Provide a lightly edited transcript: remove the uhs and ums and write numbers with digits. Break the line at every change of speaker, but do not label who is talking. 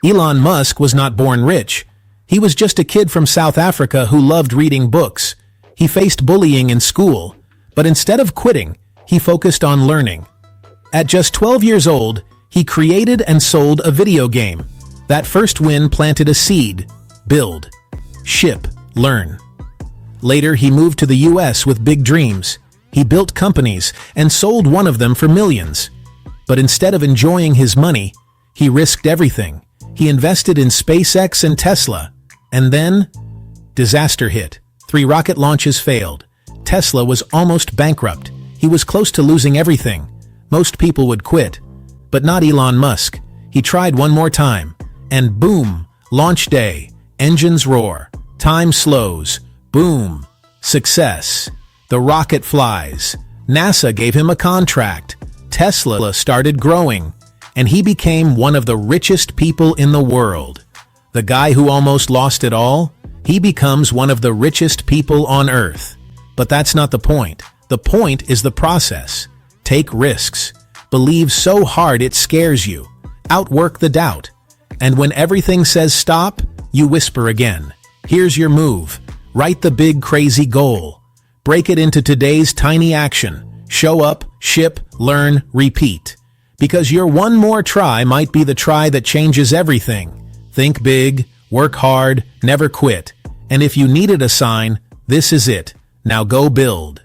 Elon Musk was not born rich. He was just a kid from South Africa who loved reading books. He faced bullying in school, but instead of quitting, he focused on learning. At just 12 years old, he created and sold a video game. That first win planted a seed. Build, ship, learn. Later, he moved to the US with big dreams. He built companies and sold one of them for millions. But instead of enjoying his money, he risked everything. He invested in SpaceX and Tesla. And then, disaster hit. 3 rocket launches failed. Tesla was almost bankrupt. He was close to losing everything. Most people would quit. But not Elon Musk. He tried one more time. And boom, launch day. Engines roar. Time slows. Boom. Success. The rocket flies. NASA gave him a contract. Tesla started growing. And he became one of the richest people in the world. The guy who almost lost it all, he becomes one of the richest people on Earth. But that's not the point. The point is the process. Take risks. Believe so hard it scares you. Outwork the doubt. And when everything says stop, you whisper again. Here's your move. Write the big crazy goal. Break it into today's tiny action. Show up, ship, learn, repeat. Because your one more try might be the try that changes everything. Think big, work hard, never quit. And if you needed a sign, this is it. Now go build.